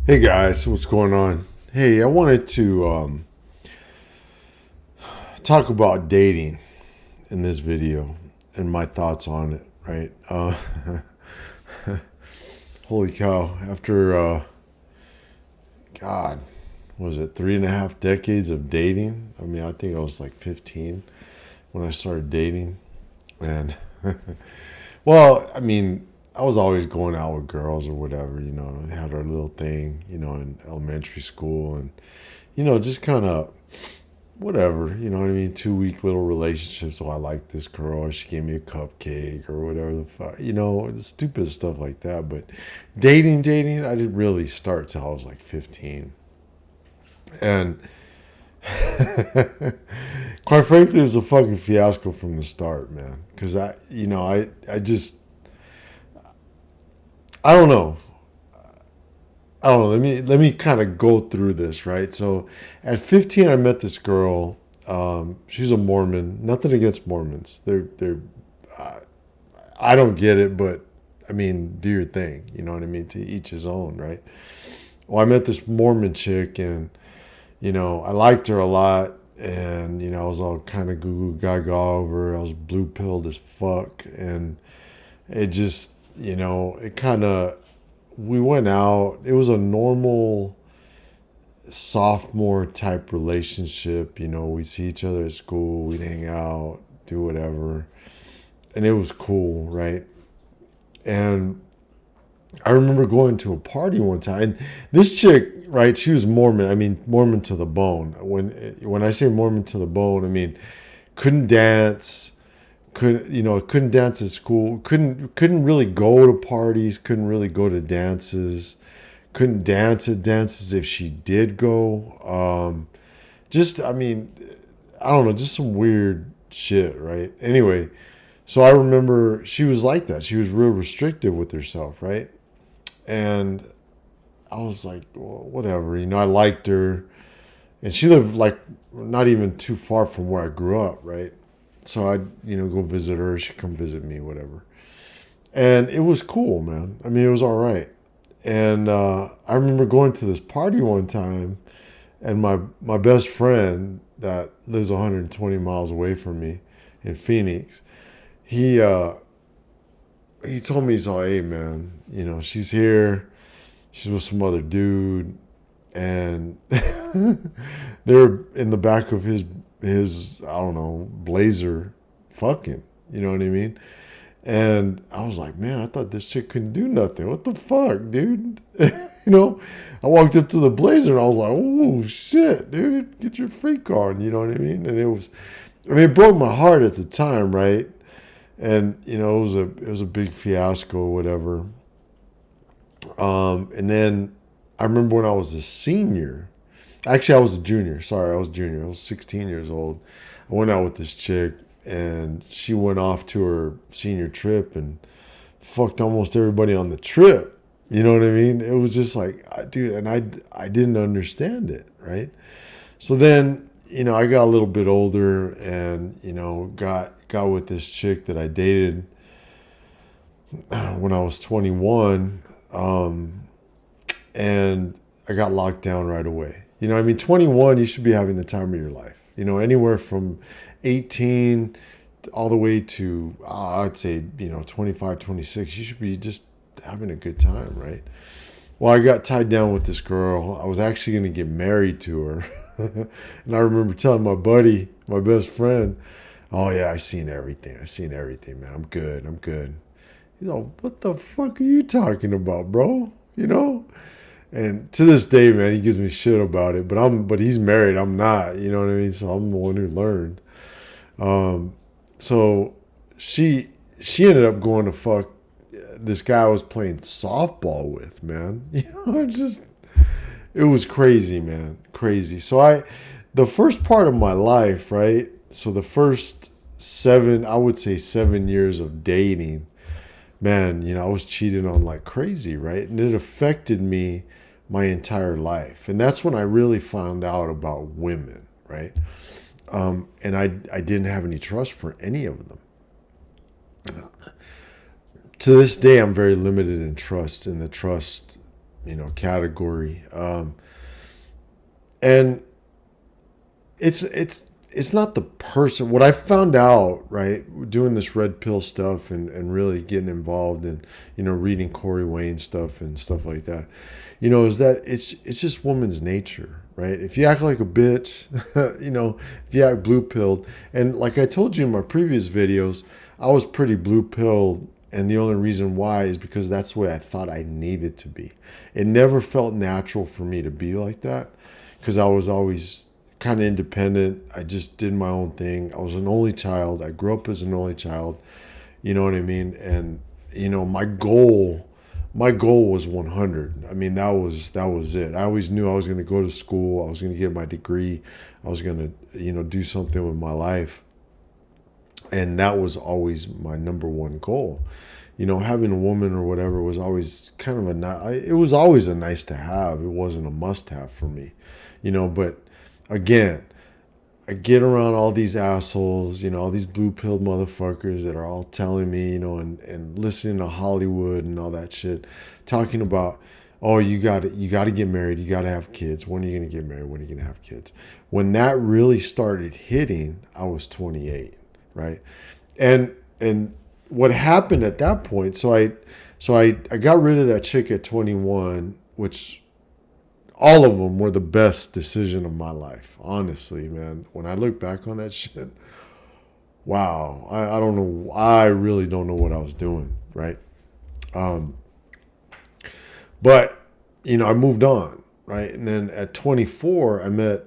Hey guys, what's going on? Hey, I wanted to talk about dating in this video and my thoughts on it, right? Holy cow. After, God, was it 3.5 decades of dating? I mean, I think I was like 15 when I started dating. And, well, I mean, I was always going out with girls or whatever, had our little thing, in elementary school and, just kind of whatever, you know what I mean? 2 week little relationships. Oh, I like this girl. She gave me a cupcake or whatever the fuck, stupid stuff like that. But dating, I didn't really start till I was like 15. And quite frankly, it was a fucking fiasco from the start, man. Because I don't know. I don't know. Let me kind of go through this, right? So, at 15, I met this girl. She's a Mormon. Nothing against Mormons. Uh, I don't get it, but I mean, do your thing. You know what I mean? To each his own, right? Well, I met this Mormon chick, and I liked her a lot, and I was all kind of goo goo gaga over her. I was blue pilled as fuck, and it just, it kind of we went out. It was a normal sophomore type relationship. We'd see each other at school, we'd hang out, do whatever. And it was cool, right? And I remember going to a party one time. And this chick, right, she was Mormon. I mean, Mormon to the bone. When I say Mormon to the bone, I mean, couldn't dance, couldn't dance at school, couldn't really go to parties, couldn't really go to dances, couldn't dance at dances if she did go. I mean, I don't know, just some weird shit, right? Anyway, so I remember she was like that. She was real restrictive with herself, right? And I was like, well, whatever, I liked her. And she lived like not even too far from where I grew up, right? So I'd, go visit her. She'd come visit me, whatever. And it was cool, man. I mean, it was all right. And I remember going to this party one time, and my best friend that lives 120 miles away from me in Phoenix, he he told me, he's all, hey man, she's here, she's with some other dude, and they're in the back of his I don't know, Blazer, fucking, you know what I mean? And I was like, man, I thought this chick couldn't do nothing. What the fuck, dude? I walked up to the Blazer and I was like, oh shit, dude, get your freak on. You know what I mean? And it broke my heart at the time, right? And it was a big fiasco or whatever. And then I remember when I was a senior. Actually, I was a junior. Sorry, I was junior. I was 16 years old. I went out with this chick, and she went off to her senior trip and fucked almost everybody on the trip. You know what I mean? It was just like, dude, and I didn't understand it, right? So then, I got a little bit older, and got with this chick that I dated when I was 21, and I got locked down right away. I mean, 21, you should be having the time of your life. Anywhere from 18 all the way to, I'd say, 25, 26, you should be just having a good time, right? Well, I got tied down with this girl. I was actually going to get married to her. And I remember telling my buddy, my best friend, oh, yeah, I've seen everything. I've seen everything, man. I'm good. I'm good. What the fuck are you talking about, bro? And to this day, man, he gives me shit about it. But he's married. I'm not. You know what I mean? So I'm the one who learned. So she ended up going to fuck this guy I was playing softball with, man. It was crazy, man, crazy. The first part of my life, right? So the first I would say 7 years of dating, man, I was cheating on like crazy, right? And it affected me my entire life. And that's when I really found out about women, right? And I didn't have any trust for any of them. To this day, I'm very limited in trust, in the trust category. And it's not the person. What I found out, right, doing this red pill stuff and really getting involved in, reading Corey Wayne stuff and stuff like that, is that it's just woman's nature, right? If you act like a bitch, if you act blue pilled, and like I told you in my previous videos, I was pretty blue pilled. And the only reason why is because that's the way I thought I needed to be. It never felt natural for me to be like that because I was always kind of independent. I just did my own thing. I was an only child. I grew up as an only child. You know what I mean? And my goal was 100. I mean, that was it. I always knew I was going to go to school. I was going to get my degree. I was going to, do something with my life. And that was always my number one goal. Having a woman or whatever was always kind of it was always a nice to have. It wasn't a must have for me, but again, I get around all these assholes, all these blue pilled motherfuckers that are all telling me, and listening to Hollywood and all that shit, talking about, oh, you got to get married, you got to have kids. When are you going to get married? When are you going to have kids? When that really started hitting, I was 28. Right. And what happened at that point, so I got rid of that chick at 21, which all of them were the best decision of my life. Honestly, man, when I look back on that shit, wow, I don't know. I really don't know what I was doing. Right. But, I moved on. Right. And then at 24, I met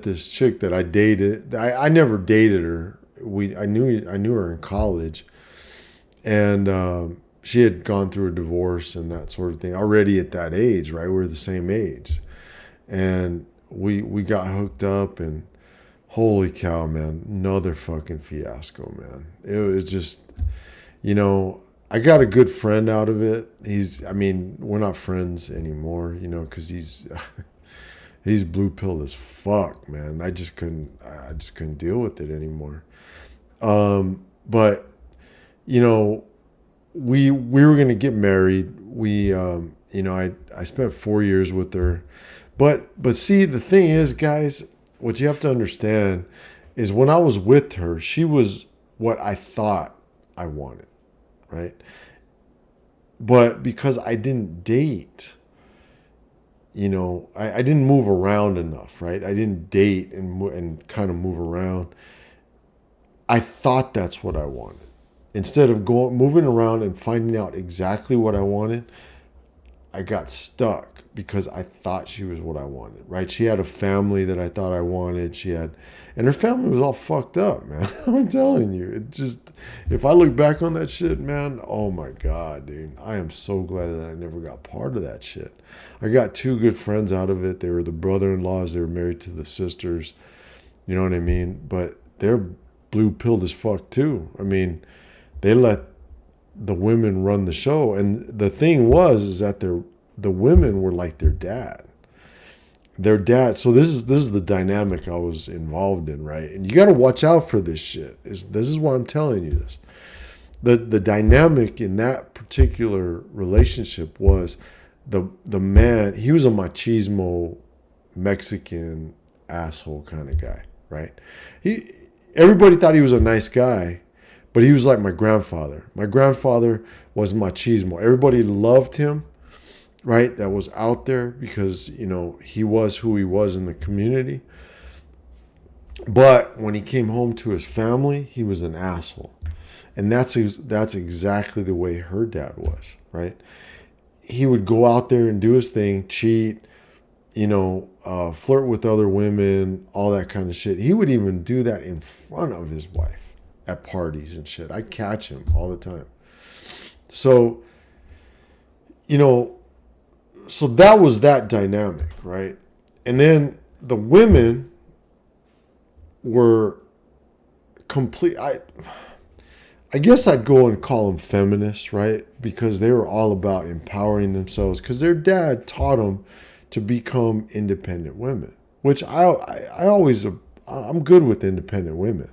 this chick that I dated. I never dated her. I knew her in college, and she had gone through a divorce and that sort of thing already at that age, right? We were the same age, and we got hooked up, and holy cow, man, another fucking fiasco, man. It was just, I got a good friend out of it. We're not friends anymore, because he's blue pilled as fuck, man. I just couldn't deal with it anymore. But we were gonna get married. I spent 4 years with her, but see, the thing is, guys, what you have to understand is when I was with her, she was what I thought I wanted, right? But because I didn't date, I didn't move around enough, right? I didn't date and kind of move around. I thought that's what I wanted. Instead of moving around and finding out exactly what I wanted, I got stuck because I thought she was what I wanted, right? She had a family that I thought I wanted. And her family was all fucked up, man. I'm telling you, if I look back on that shit, man, oh my God, dude, I am so glad that I never got part of that shit. I got two good friends out of it. They were the brother-in-laws. They were married to the sisters. You know what I mean? But they're blue pilled as fuck too. They let the women run the show, and the thing is that the women were like their dad. So this is the dynamic I was involved in, right? And you got to watch out for this shit. This is why I'm telling you this. The dynamic in that particular relationship was the man. He was a machismo Mexican asshole kind of guy, right? Everybody thought he was a nice guy, but he was like my grandfather. My grandfather was machismo. Everybody loved him, right? That was out there because, he was who he was in the community. But when he came home to his family, he was an asshole. And that's exactly the way her dad was, right? He would go out there and do his thing, cheat, flirt with other women, all that kind of shit. He would even do that in front of his wife at parties and shit. I'd catch him all the time. So, so that was that dynamic, right? And then the women were complete. I guess I'd go and call them feminists, right? Because they were all about empowering themselves because their dad taught them to become independent women, which I'm good with independent women.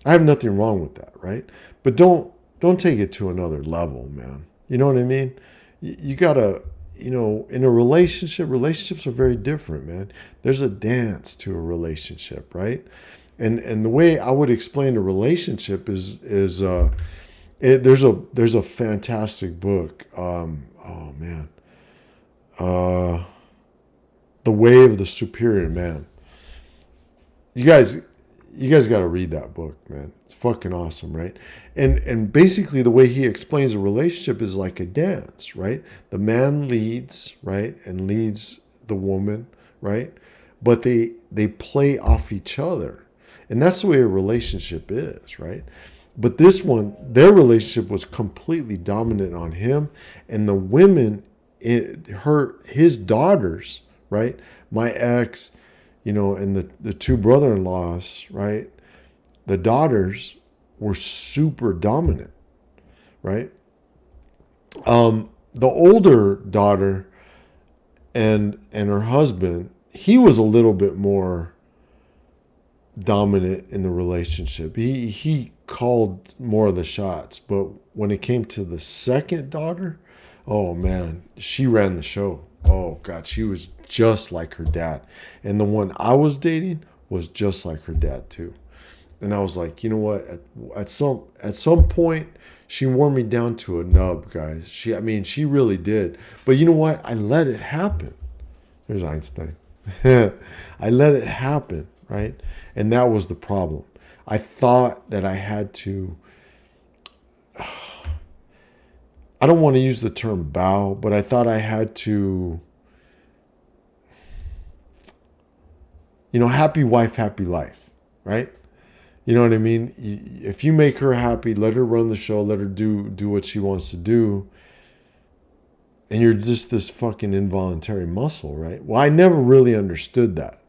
I have nothing wrong with that, right? But don't take it to another level, man. You know what I mean? You gotta in a relationship, relationships are very different, man. There's a dance to a relationship, right? And the way I would explain a relationship there's a fantastic book. Oh man, The Way of the Superior Man. You guys, got to read that book, man. It's fucking awesome, right? And basically the way he explains a relationship is like a dance, right? The man leads, right, and leads the woman, right? But they play off each other. And that's the way a relationship is, right? But this one, their relationship was completely dominant on him, and the women, his daughters, right? My ex, and the two brother-in-laws, right? The daughters were super dominant, right? The older daughter and her husband, he was a little bit more dominant in the relationship. He called more of the shots, but when it came to the second daughter, oh man, she ran the show. Oh God, she was just like her dad. And the one I was dating was just like her dad too. And I was like, you know what? At some point, she wore me down to a nub, guys. She really did. But you know what? I let it happen. There's Einstein. I let it happen, right? And that was the problem. I thought that I had to, I don't want to use the term bow, but I thought I had to, happy wife, happy life, right? You know what I mean? If you make her happy, let her run the show, let her do what she wants to do. And you're just this fucking involuntary muscle, right? Well, I never really understood that.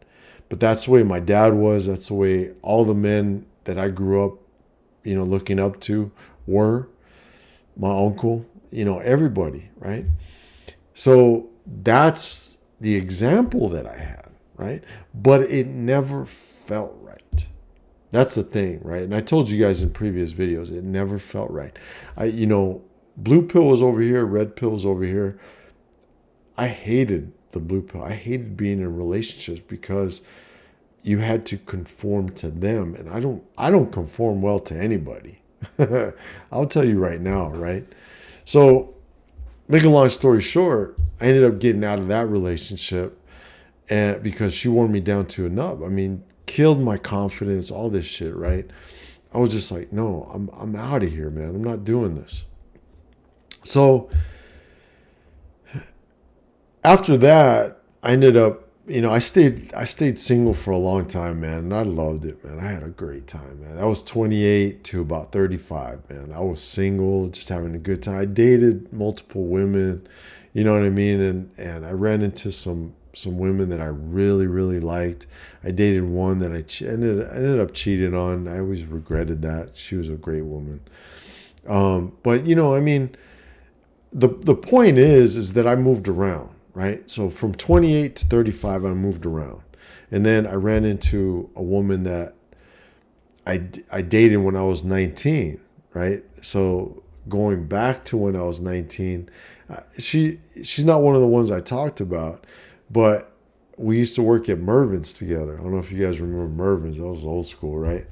But that's the way my dad was. That's the way all the men that I grew up, looking up to were. My uncle, everybody, right? So that's the example that I had, right? But it never felt right. That's the thing, right? And I told you guys in previous videos, it never felt right. Blue pill was over here, red pill was over here. I hated the blue pill. I hated being in relationships because you had to conform to them. And I don't conform well to anybody. I'll tell you right now, right? So, make a long story short, I ended up getting out of that relationship and because she wore me down to a nub. Killed my confidence, all this shit, right? I was just like, no, I'm out of here, man. I'm not doing this. So after that, I ended up, I stayed single for a long time, man, and I loved it, man. I had a great time, man. I was 28 to about 35, man. I was single, just having a good time. I dated multiple women, you know what I mean? And I ran into some women that I really, really liked. I dated one that I ended up cheating on. I always regretted that. She was a great woman. But, the point is that I moved around, right? So from 28 to 35, I moved around. And then I ran into a woman that I dated when I was 19, right? So going back to when I was 19, she's not one of the ones I talked about, but we used to work at Mervin's together. I don't know if you guys remember Mervin's. That was old school, right?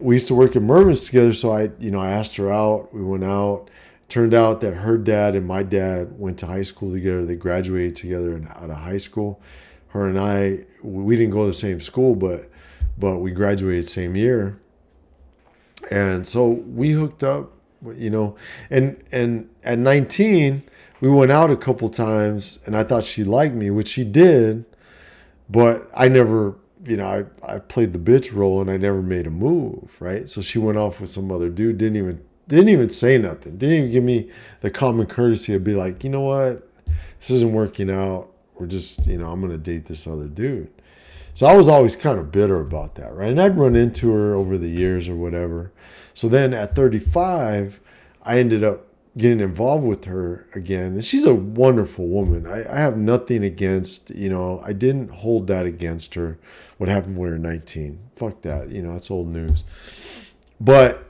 We used to work at Mervin's together. So I asked her out. We went out. Turned out that her dad and my dad went to high school together. They graduated together out of high school. Her and I, we didn't go to the same school, but we graduated same year. And so we hooked up, and at 19, we went out a couple times, and I thought she liked me, which she did, but I never, I played the bitch role and I never made a move, right? So she went off with some other dude, didn't even say nothing, didn't even give me the common courtesy of be like, you know what, this isn't working out. We're just, I'm going to date this other dude. So I was always kind of bitter about that, right? And I'd run into her over the years or whatever. So then at 35, I ended up getting involved with her again. And she's a wonderful woman. I have nothing against, I didn't hold that against her, what happened when we were 19. Fuck that. That's old news. But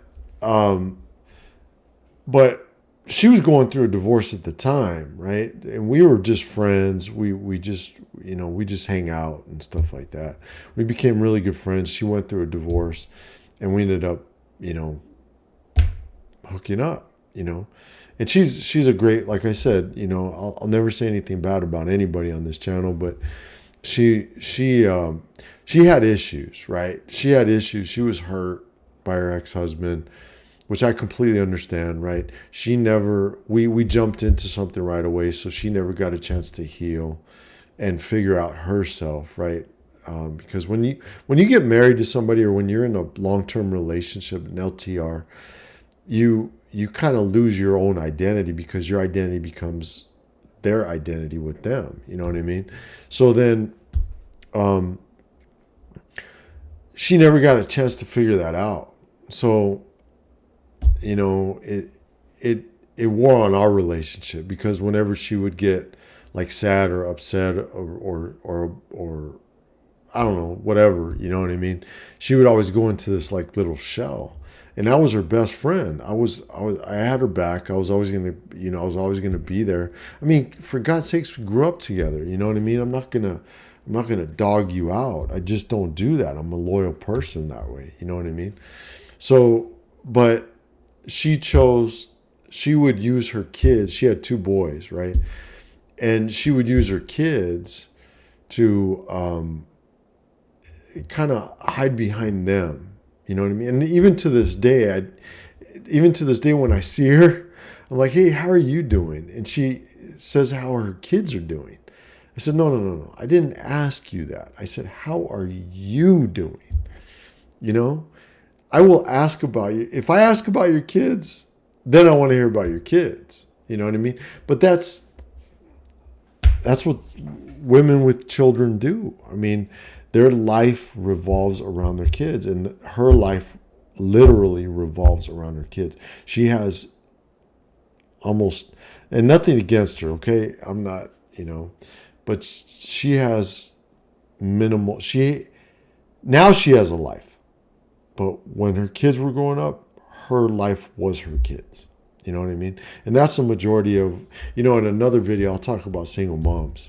she was going through a divorce at the time, right? And we were just friends. We just, we just hang out and stuff like that. We became really good friends. She went through a divorce, and we ended up, you know, hooking up, And she's a great, like I said, I'll never say anything bad about anybody on this channel, but she had issues, right? She had issues. She was hurt by her ex-husband, which I completely understand, right? We jumped into something right away, so she never got a chance to heal and figure out herself, right? Because when you get married to somebody, or when you're in a long-term relationship, an LTR, you kind of lose your own identity, because your identity becomes their identity with them. You know what I mean? So then, she never got a chance to figure that out. So, it wore on our relationship, because whenever she would get like sad or upset, or I don't know, whatever, you know what I mean? She would always go into this like little shell. And I was her best friend. I had her back. I was always gonna be there. I mean, for God's sakes, we grew up together. You know what I mean? I'm not gonna dog you out. I just don't do that. I'm a loyal person that way. You know what I mean? So, but she would use her kids. She had two boys, right? And she would use her kids to kind of hide behind them. You know what I mean? And even to this day, when I see her, I'm like, hey, how are you doing? And she says how her kids are doing. I said, no. I didn't ask you that. I said, how are you doing? I will ask about you. If I ask about your kids, then I want to hear about your kids. You know what I mean? But that's what women with children do. I mean, their life revolves around their kids, and her life literally revolves around her kids. She has almost, and nothing against her, okay? I'm not, but she has minimal, now she has a life. But when her kids were growing up, her life was her kids. You know what I mean? And that's the majority of, in another video, I'll talk about single moms.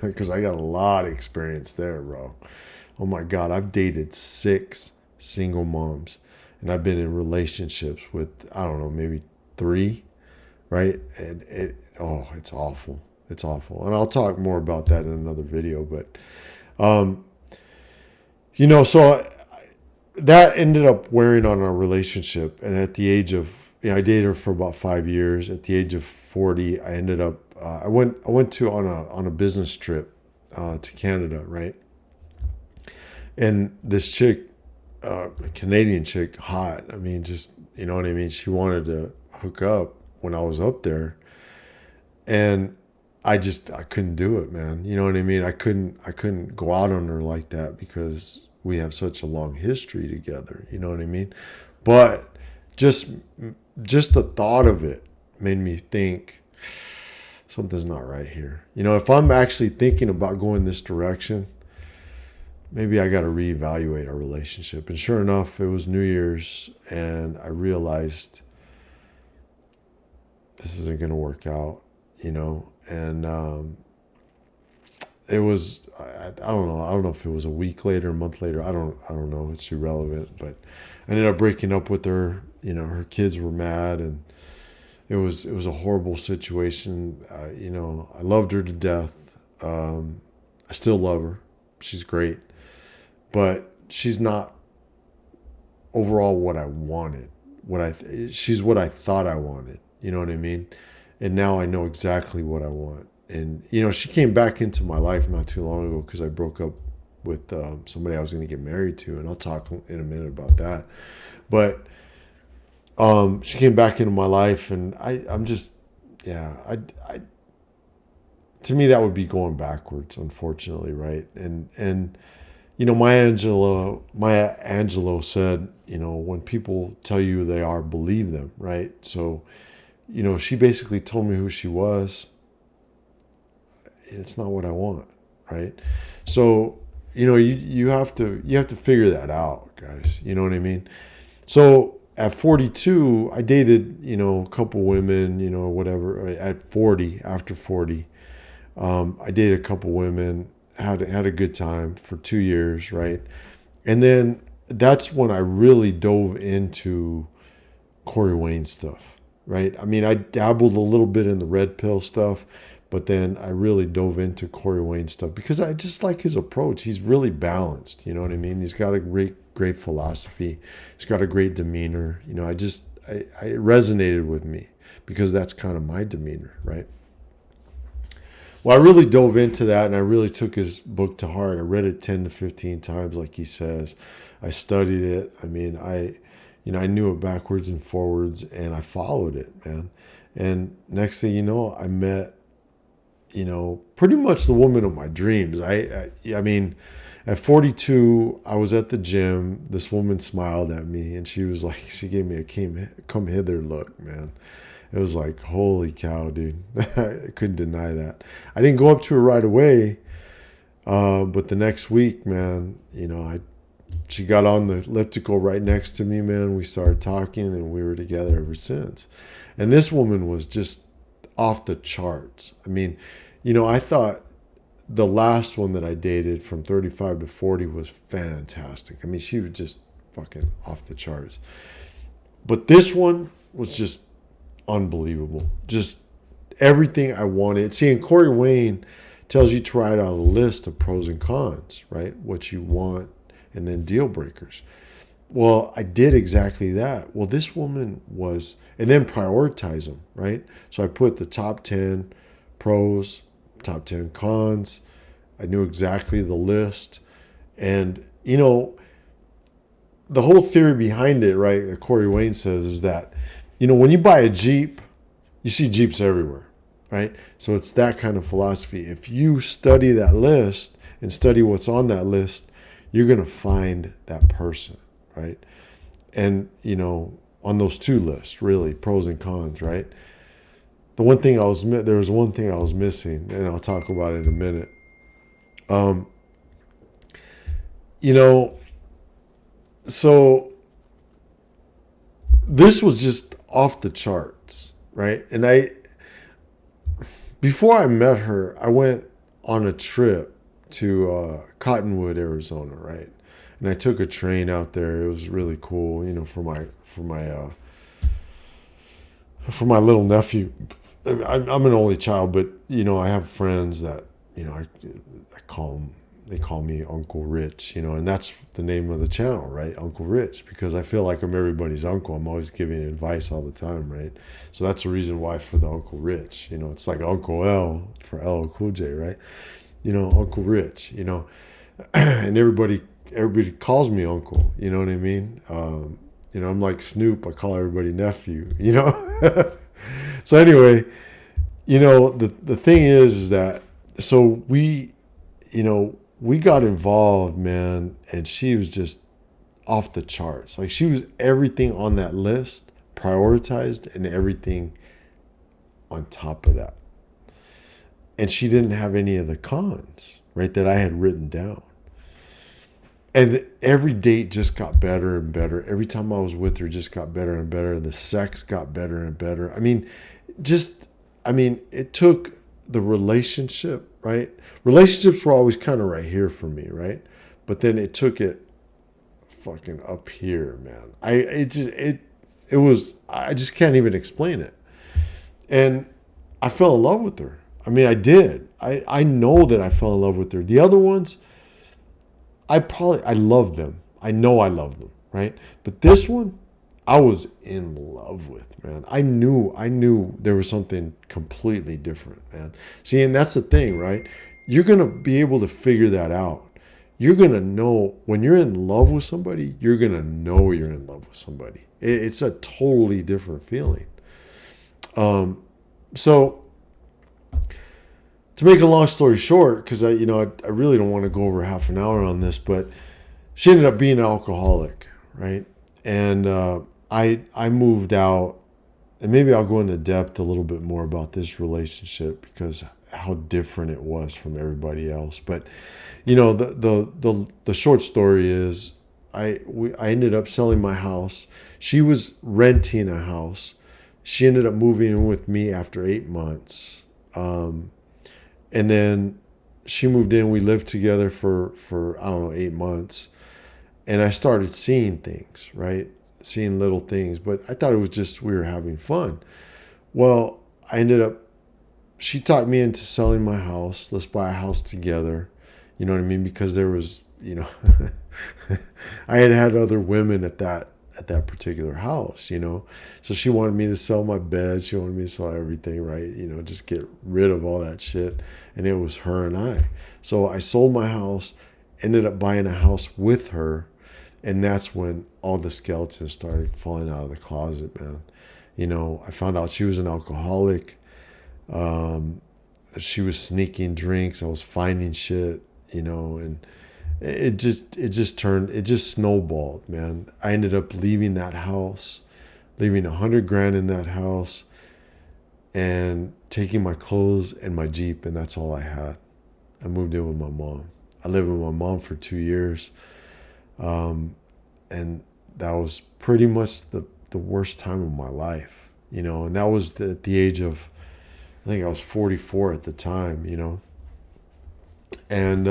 Because I got a lot of experience there, bro. Oh my God, I've dated 6 single moms. And I've been in relationships with, I don't know, maybe 3, right? And it's awful. It's awful. And I'll talk more about that in another video. But, so that ended up wearing on our relationship. And at the age of, I dated her for about 5 years. At the age of 40, I ended up, I went on a business trip to Canada, right? And this chick, a Canadian chick, hot. I mean, just, you know what I mean? She wanted to hook up when I was up there. And I couldn't do it, man. You know what I mean? I couldn't go out on her like that, because we have such a long history together. You know what I mean? But just the thought of it made me think, something's not right here. If I'm actually thinking about going this direction, maybe I got to reevaluate our relationship. And sure enough, it was New Year's, and I realized this isn't going to work out, and it was, I don't know. I don't know if it was a week later, a month later. I don't know. It's irrelevant. But I ended up breaking up with her. Her kids were mad, and it was a horrible situation. I loved her to death. I still love her. She's great, but she's not overall what I wanted. She's what I thought I wanted. You know what I mean? And now I know exactly what I want. And she came back into my life not too long ago, because I broke up with somebody I was going to get married to, and I'll talk in a minute about that. But she came back into my life, and I'm just, yeah, to me, that would be going backwards, unfortunately, right? And Maya Angelou said, when people tell you who they are, believe them, right? So, she basically told me who she was. It's not what I want, right? So, you have to figure that out, guys. You know what I mean? So at 42, I dated, a couple women, whatever. At 40, after 40, I dated a couple women, had a good time for 2 years, right? And then that's when I really dove into Corey Wayne stuff, right? I mean, I dabbled a little bit in the red pill stuff, but then I really dove into Corey Wayne stuff because I just like his approach. He's really balanced, you know what I mean? He's got a great philosophy. He's got a great demeanor. I resonated with me because that's kind of my demeanor, right? Well, I really dove into that and I really took his book to heart. I read it 10 to 15 times, like he says. I studied it. I mean, I knew it backwards and forwards and I followed it, man. And next thing you know, I met, pretty much the woman of my dreams. I mean, at 42, I was at the gym. This woman smiled at me and she gave me a come hither look, man. It was like, holy cow, dude. I couldn't deny that. I didn't go up to her right away. But the next week, man, she got on the elliptical right next to me, man. We started talking and we were together ever since. And this woman was just off the charts. I mean, I thought the last one that I dated from 35 to 40 was fantastic. I mean, she was just fucking off the charts. But this one was just unbelievable. Just everything I wanted. See, and Corey Wayne tells you to write out a list of pros and cons, right? What you want, and then deal breakers. Well, I did exactly that. Well, this woman was, and then prioritize them, right? So I put the top 10 pros, top 10 cons. I knew exactly the list. And, the whole theory behind it, right, that Corey Wayne says is that, when you buy a Jeep, you see Jeeps everywhere, right? So it's that kind of philosophy. If you study that list and study what's on that list, you're going to find that person, right? And, on those two lists, really, pros and cons, right? There was one thing I was missing, and I'll talk about it in a minute. So this was just off the charts, right? And before I met her, I went on a trip to Cottonwood, Arizona, right? And I took a train out there. It was really cool, for my little nephew. I'm an only child, but I have friends that I they call me Uncle Rich, and that's the name of the channel, right? Uncle Rich, because I feel like I'm everybody's uncle. I'm always giving advice all the time, right? So that's the reason why for the Uncle Rich, it's like Uncle L for LL Cool J, right? Uncle Rich, and everybody calls me uncle, you know what I mean? I'm like Snoop, I call everybody nephew, So anyway, the thing is that, so we got involved, man, and she was just off the charts. Like, she was everything on that list, prioritized, and everything on top of that. And she didn't have any of the cons, right, that I had written down. And every date just got better and better. Every time I was with her, just got better and better. The sex got better and better. It took the relationship, right? Relationships were always kind of right here for me, right? But then it took it fucking up here, man. I just can't even explain it. And I fell in love with her. I mean, I did. I know that I fell in love with her. The other ones, I love them. I know I love them, right? But this one, I was in love with, man. I knew there was something completely different, man. See, and that's the thing, right? You're going to be able to figure that out. You're going to know when you're in love with somebody, you're going to know you're in love with somebody. It's a totally different feeling. So to make a long story short, because I really don't want to go over half an hour on this, but she ended up being an alcoholic, right? And I moved out, and maybe I'll go into depth a little bit more about this relationship because how different it was from everybody else. But the short story is I ended up selling my house. She was renting a house. She ended up moving in with me after 8 months. And then she moved in. We lived together for I don't know, 8 months. And I started seeing things, right? Seeing little things. But I thought it was just we were having fun. Well, she talked me into selling my house. Let's buy a house together. You know what I mean? Because there was, I had other women at that particular house, So she wanted me to sell my bed. She wanted me to sell everything, right? Just get rid of all that shit. And it was her and I. So I sold my house, ended up buying a house with her. And that's when all the skeletons started falling out of the closet, man. I found out she was an alcoholic. She was sneaking drinks. I was finding shit, and it just snowballed, man. I ended up leaving that house, leaving $100,000 in that house, and taking my clothes and my Jeep, and that's all I had. I moved in with my mom. I lived with my mom for 2 years, and that was pretty much the worst time of my life, and that was at the age of, I think I was 44 at the time, and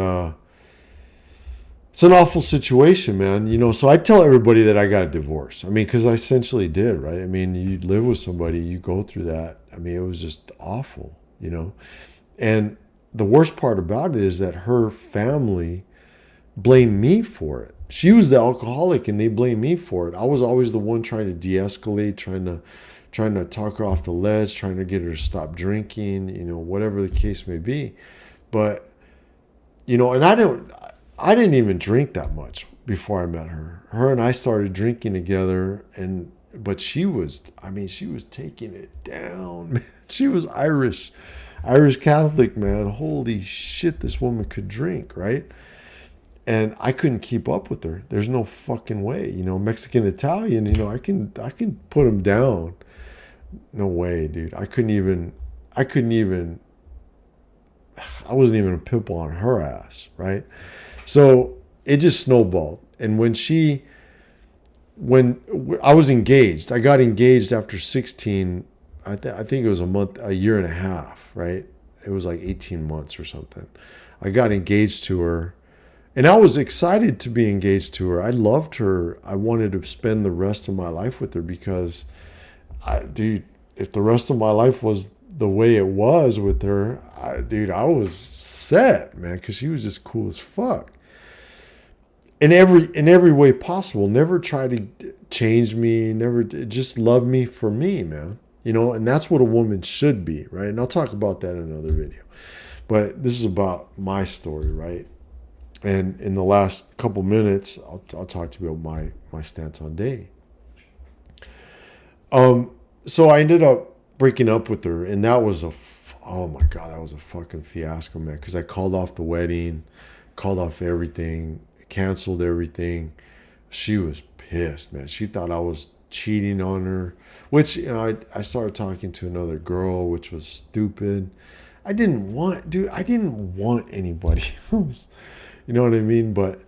it's an awful situation, man. So I tell everybody that I got a divorce. I mean, because I essentially did, right? I mean, you live with somebody, you go through that. I mean, it was just awful, And the worst part about it is that her family blamed me for it. She was the alcoholic, and they blamed me for it. I was always the one trying to de-escalate, trying to talk her off the ledge, trying to get her to stop drinking, whatever the case may be. But, and I didn't even drink that much before I met her. Her and I started drinking together, but she was taking it down, man. She was Irish Catholic, man. Holy shit, this woman could drink, right? And I couldn't keep up with her. There's no fucking way, Mexican, Italian, I can put them down. No way, dude. I wasn't even a pimple on her ass, right? So it just snowballed. And when I was engaged, I got engaged after 16, I think it was a year and a half, right? It was like 18 months or something. I got engaged to her, and I was excited to be engaged to her. I loved her. I wanted to spend the rest of my life with her because, if the rest of my life was the way it was with her, I was set, man, because she was just cool as fuck. In every way possible. Never try to change me. Never just love me for me, man. And that's what a woman should be, right? And I'll talk about that in another video. But this is about my story, right? And in the last couple minutes, I'll talk to you about my stance on dating. So I ended up breaking up with her, and that was oh my God, that was a fucking fiasco, man. Because I called off the wedding, called off everything, canceled everything. She was pissed, man. She thought I was cheating on her, which, I started talking to another girl, which was stupid. I didn't want anybody else. You know what I mean? But,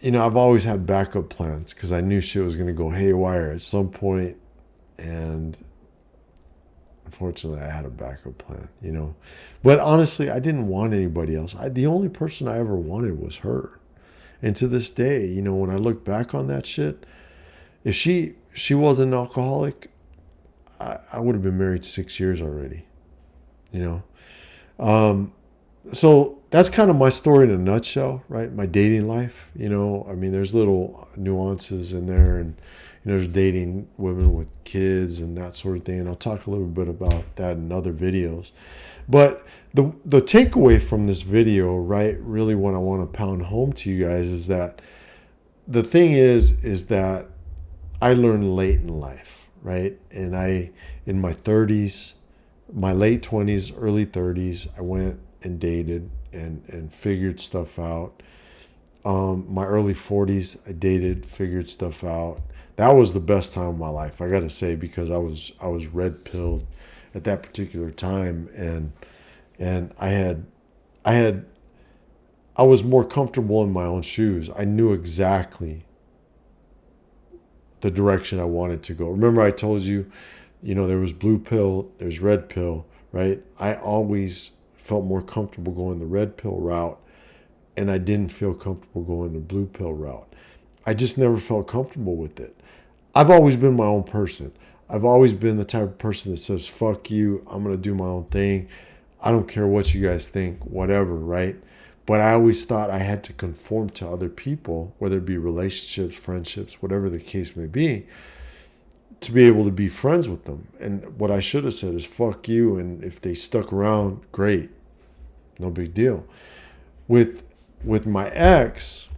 I've always had backup plans because I knew shit was going to go haywire at some point. And unfortunately, I had a backup plan, But honestly, I didn't want anybody else. The only person I ever wanted was her. And to this day, when I look back on that shit, if she wasn't an alcoholic, I would have been married 6 years already, So that's kind of my story in a nutshell, right? My dating life, there's little nuances in there, and there's dating women with kids and that sort of thing. And I'll talk a little bit about that in other videos. But the takeaway from this video, right, really what I want to pound home to you guys is that the thing is that I learned late in life, right? And in my 30s, my late 20s, early 30s, I went and dated and figured stuff out. My early 40s, I dated, figured stuff out. That was the best time of my life, I got to say, because I was red pilled at that particular time, and I I was more comfortable in my own shoes. I knew exactly the direction I wanted to go. Remember I told you, there was blue pill, there's red pill, right? I always felt more comfortable going the red pill route, and I didn't feel comfortable going the blue pill route. I just never felt comfortable with it. I've always been my own person. I've always been the type of person that says, fuck you, I'm going to do my own thing. I don't care what you guys think, whatever, right? But I always thought I had to conform to other people, whether it be relationships, friendships, whatever the case may be, to be able to be friends with them. And what I should have said is, fuck you. And if they stuck around, great. No big deal. With my ex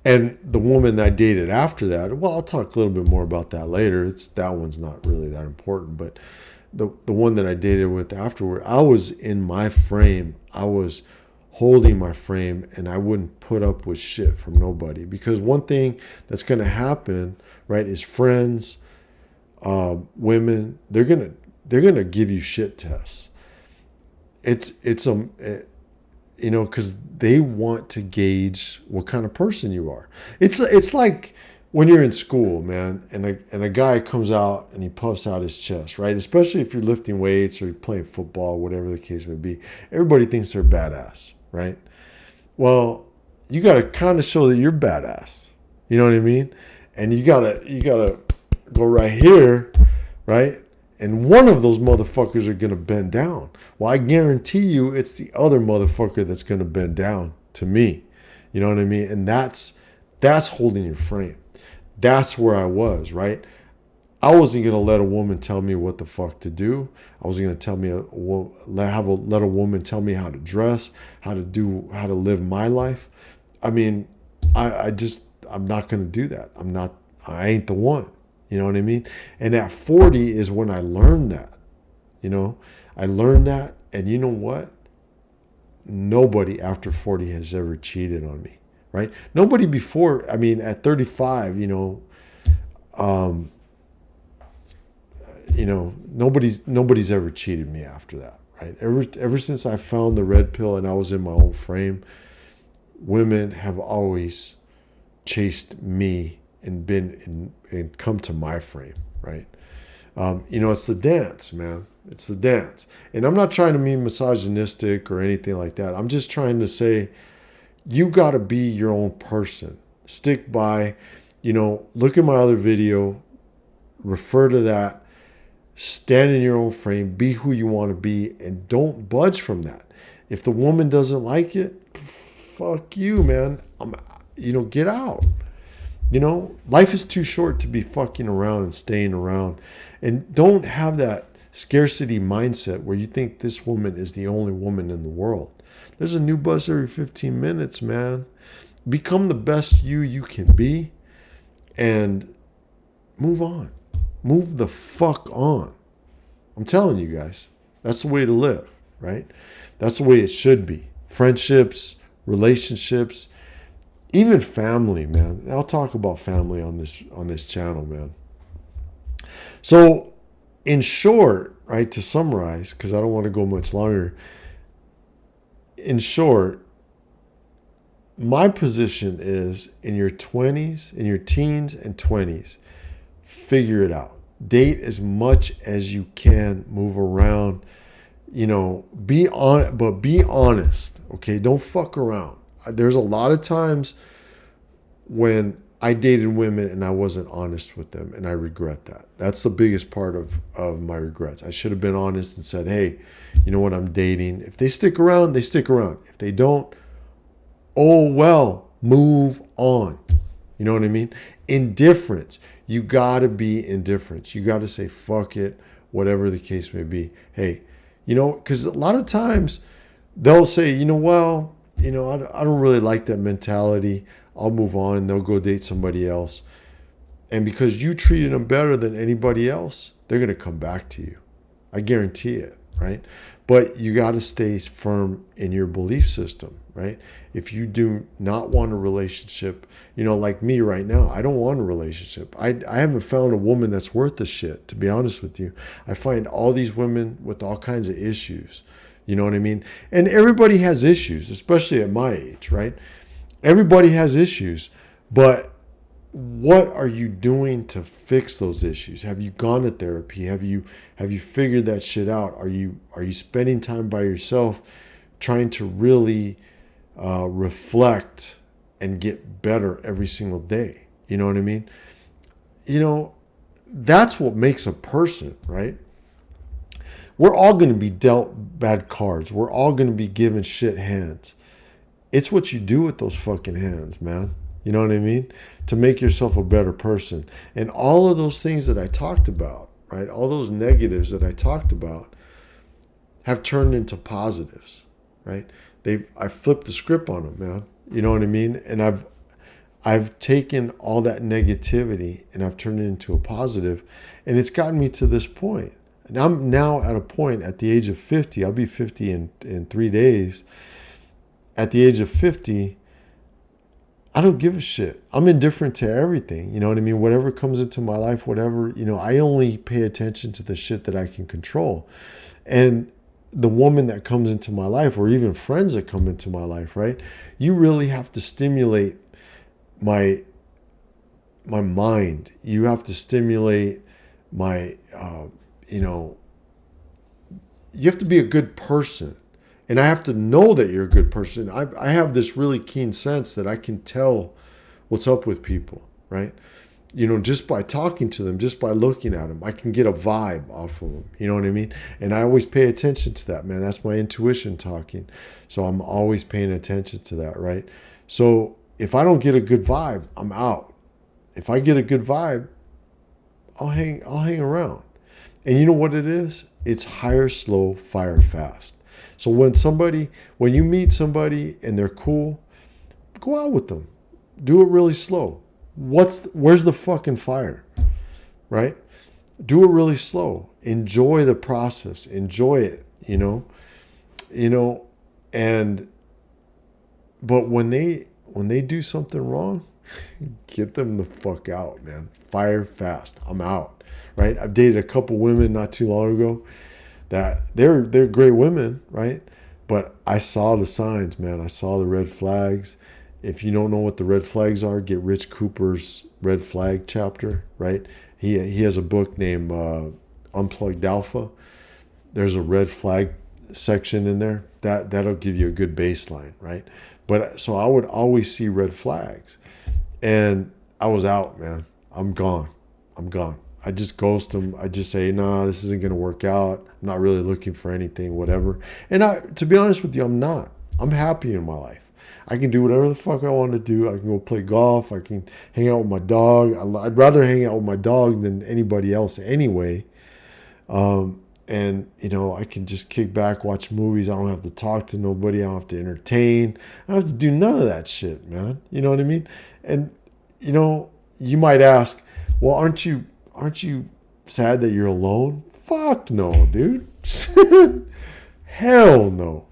and the woman I dated after that, well, I'll talk a little bit more about that later. That one's not really that important. But the one that I dated with afterward, I was in my frame. I was holding my frame, and I wouldn't put up with shit from nobody. Because one thing that's going to happen, right, is friends, women, they're gonna give you shit tests. Because they want to gauge what kind of person you are. It's like when you're in school, man, and a guy comes out and he puffs out his chest, right? Especially if you're lifting weights or you're playing football, whatever the case may be. Everybody thinks they're badass, right? Well, you got to kind of show that you're badass. You know what I mean? And you gotta go right here, right? And one of those motherfuckers are gonna bend down. Well, I guarantee you, it's the other motherfucker that's gonna bend down to me. You know what I mean? And that's holding your frame. That's where I was, right? I wasn't gonna let a woman tell me what the fuck to do. I wasn't gonna let a woman tell me how to dress, how to live my life. I mean, I'm not gonna do that. I ain't the one. You know what I mean? And at 40 is when I learned that. I learned that, and you know what? Nobody after 40 has ever cheated on me, right? Nobody before. I mean, at 35, nobody's ever cheated me after that, right? Ever since I found the red pill and I was in my own frame, women have always chased me and come to my frame, right? It's the dance, man. It's the dance. And I'm not trying to be misogynistic or anything like that. I'm just trying to say, you got to be your own person. Stick by, look at my other video, refer to that, stand in your own frame, be who you want to be, and don't budge from that. If the woman doesn't like it, fuck you, man. Get out. Life is too short to be fucking around and staying around. And don't have that scarcity mindset where you think this woman is the only woman in the world. There's a new bus every 15 minutes, man. Become the best you can be and move on. Move the fuck on. I'm telling you guys, that's the way to live, right? That's the way it should be. Friendships, relationships, even family, man. I'll talk about family on this channel, man. So, in short, right, to summarize, because I don't want to go much longer. In short, my position is in your 20s, in your teens and 20s, figure it out. Date as much as you can, move around, be honest, okay? Don't fuck around. There's a lot of times when I dated women and I wasn't honest with them, and I regret that. That's the biggest part of my regrets. I should have been honest and said, hey, you know what, I'm dating. If they stick around, they stick around. If they don't, oh well, move on. You know what I mean? Indifference. You got to be indifferent. You got to say, fuck it, whatever the case may be. Hey, because a lot of times they'll say, I don't really like that mentality. I'll move on, and they'll go date somebody else. And because you treated them better than anybody else, they're going to come back to you. I guarantee it, right? But you got to stay firm in your belief system, right? If you do not want a relationship, like me right now, I don't want a relationship. I haven't found a woman that's worth the shit, to be honest with you. I find all these women with all kinds of issues, You know what I mean? And everybody has issues, especially at my age, right? Everybody has issues, but what are you doing to fix those issues? Have you gone to therapy? Have you figured that shit out? Are you spending time by yourself trying to really reflect and get better every single day? You know what I mean? You know, that's what makes a person, right? We're all going to be dealt bad cards. We're all going to be given shit hands. It's what you do with those fucking hands, man. You know what I mean? To make yourself a better person. And all of those things that I talked about, right? All those negatives that I talked about have turned into positives, right? I flipped the script on them, man. You know what I mean? And I've taken all that negativity and I've turned it into a positive, and it's gotten me to this point. And I'm now at a point at the age of 50. I'll be 50 in 3 days. At the age of 50, I don't give a shit. I'm indifferent to everything. You know what I mean? Whatever comes into my life, whatever, I only pay attention to the shit that I can control. And the woman that comes into my life, or even friends that come into my life, right? You really have to stimulate my mind. You have to stimulate my, you have to be a good person. And I have to know that you're a good person. I have this really keen sense that I can tell what's up with people, right? Just by talking to them, just by looking at them, I can get a vibe off of them. You know what I mean? And I always pay attention to that, man. That's my intuition talking. So I'm always paying attention to that, right? So if I don't get a good vibe, I'm out. If I get a good vibe, I'll hang around. And you know what it is? It's hire slow, fire fast. So when you meet somebody and they're cool, go out with them. Do it really slow. Where's the fucking fire? Right? Do it really slow. Enjoy the process. Enjoy it, but when they do something wrong, get them the fuck out, man. Fire fast. I'm out. Right? I've dated a couple women not too long ago that they're great women, right? But I saw the signs, man. I saw the red flags. If you don't know what the red flags are, get Rich Cooper's red flag chapter, right? He has a book named Unplugged Alpha. There's a red flag section in there. That'll give you a good baseline, right? But so I would always see red flags. And I was out, man. I'm gone. I just ghost them. I just say, nah, this isn't going to work out. I'm not really looking for anything, whatever. And to be honest with you, I'm not. I'm happy in my life. I can do whatever the fuck I want to do. I can go play golf. I can hang out with my dog. I'd rather hang out with my dog than anybody else anyway. And, I can just kick back, watch movies. I don't have to talk to nobody. I don't have to entertain. I don't have to do none of that shit, man. You know what I mean? And, you might ask, well, aren't you sad that you're alone? Fuck no, dude. Hell no.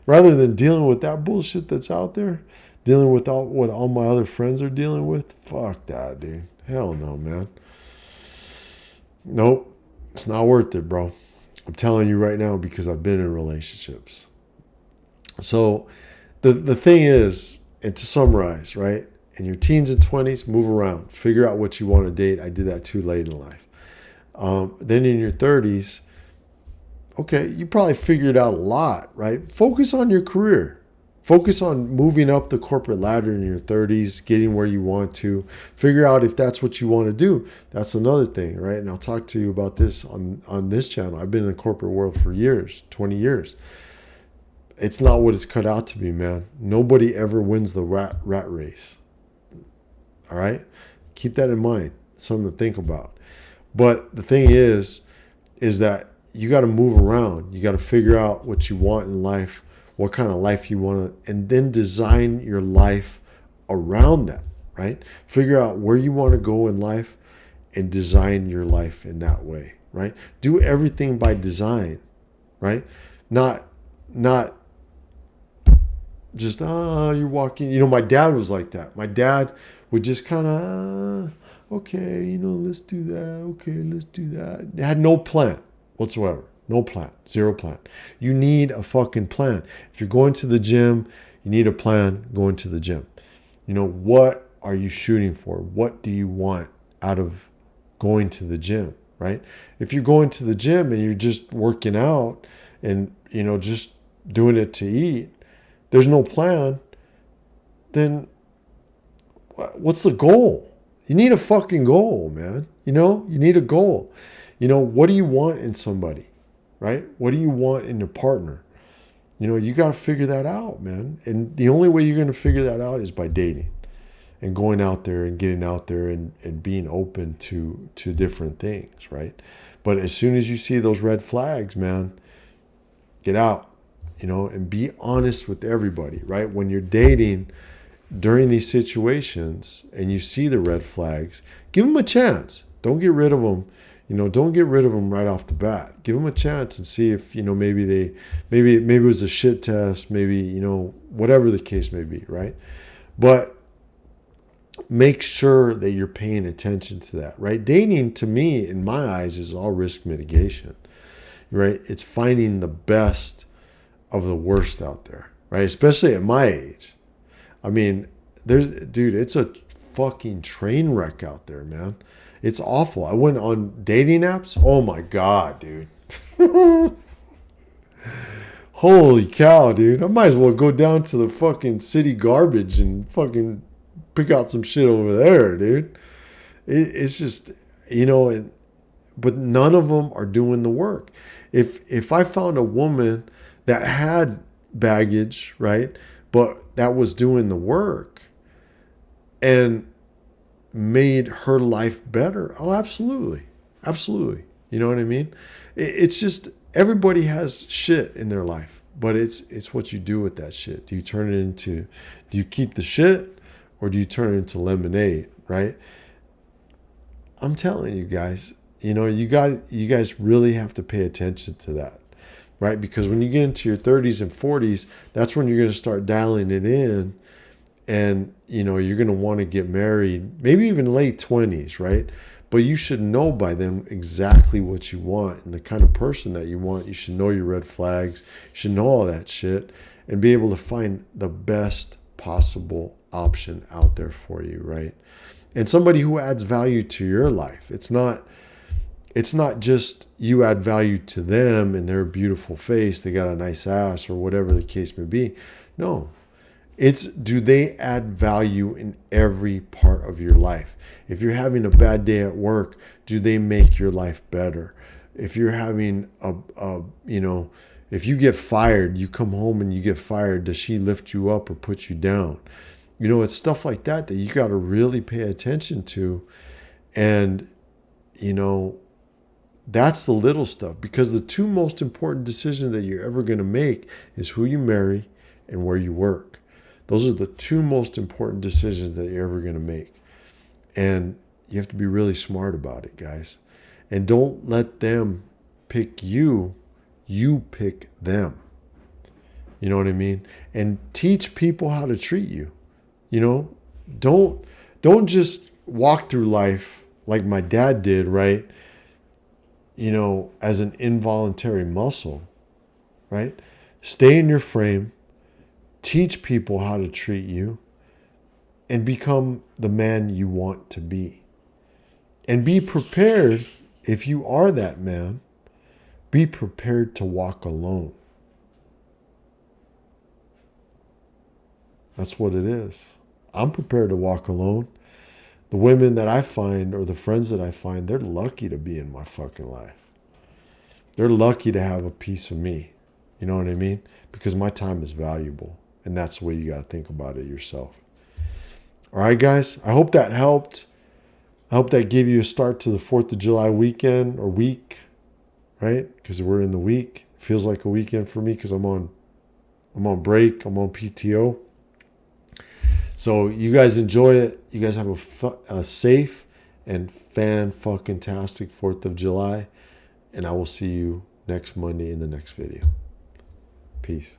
Rather than dealing with that bullshit that's out there, dealing with what all my other friends are dealing with, fuck that, dude. Hell no, man. Nope. It's not worth it, bro. I'm telling you right now because I've been in relationships. So the thing is, and to summarize, right? In your teens and 20s, move around. Figure out what you want to date. I did that too late in life. Then in your 30s, okay, you probably figured out a lot, right? Focus on your career. Focus on moving up the corporate ladder in your 30s, getting where you want to. Figure out if that's what you want to do. That's another thing, right? And I'll talk to you about this on this channel. I've been in the corporate world for years, 20 years. It's not what it's cut out to be, man. Nobody ever wins the rat race. All right? Keep that in mind. Something to think about. But the thing is that you got to move around. You got to figure out what you want in life, what kind of life you want to, and then design your life around that, right? Figure out where you want to go in life and design your life in that way, right? Do everything by design, right? Not just, you're walking. My dad was like that. My dad would just kind of, okay, let's do that. Okay, let's do that. They had no plan whatsoever, No plan. Zero plan. You need a fucking plan. If you're going to the gym, you need a plan going to the gym. What are you shooting for? What do you want out of going to the gym, right? If you're going to the gym and you're just working out and, just doing it to eat, there's no plan, then what's the goal? You need a fucking goal, man. You need a goal. What do you want in somebody, right? What do you want in your partner? You got to figure that out, man. And the only way you're going to figure that out is by dating and going out there and getting out there and being open to different things, right? But as soon as you see those red flags, man, get out, and be honest with everybody, right? When you're dating during these situations and you see the red flags, give them a chance. Don't get rid of them. Don't get rid of them right off the bat. Give them a chance and see if, maybe it was a shit test, maybe, whatever the case may be, right? But make sure that you're paying attention to that, right? Dating, to me, in my eyes, is all risk mitigation, right? It's finding the best of the worst out there, right? Especially at my age. I mean, it's a fucking train wreck out there, man. It's awful. I went on dating apps. Oh my God, dude. Holy cow, dude. I might as well go down to the fucking city garbage and fucking pick out some shit over there, dude. It's just, but none of them are doing the work. If I found a woman that had baggage, right, but that was doing the work and made her life better, oh, absolutely. Absolutely. You know what I mean? It's just, everybody has shit in their life, but it's what you do with that shit. Do you keep the shit or do you turn it into lemonade, right? I'm telling you guys, you guys really have to pay attention to that, right? Because when you get into your 30s and 40s, that's when you're going to start dialing it in. And, you're going to want to get married, maybe even late 20s, right? But you should know by then exactly what you want and the kind of person that you want. You should know your red flags. You should know all that shit and be able to find the best possible option out there for you, right? And somebody who adds value to your life. It's not just you add value to them and their beautiful face, they got a nice ass or whatever the case may be. No. It's, do they add value in every part of your life? If you're having a bad day at work, do they make your life better? If you're having if you get fired, you come home and you get fired, does she lift you up or put you down? It's stuff like that you got to really pay attention to. And, that's the little stuff, because the two most important decisions that you're ever going to make is who you marry and where you work. Those are the two most important decisions that you're ever going to make. And you have to be really smart about it, guys. And don't let them pick you. You pick them. You know what I mean? And teach people how to treat you. Don't just walk through life like my dad did, right? As an involuntary muscle, right? Stay in your frame. Teach people how to treat you and become the man you want to be. And be prepared, if you are that man, be prepared to walk alone. That's what it is. I'm prepared to walk alone. The women that I find or the friends that I find, they're lucky to be in my fucking life. They're lucky to have a piece of me. You know what I mean? Because my time is valuable. And that's the way you got to think about it yourself. All right, guys. I hope that helped. I hope that gave you a start to the 4th of July weekend or week, right? Because we're in the week. It feels like a weekend for me because I'm on break. I'm on PTO. So you guys enjoy it. You guys have a safe and fan-fucking-tastic 4th of July. And I will see you next Monday in the next video. Peace.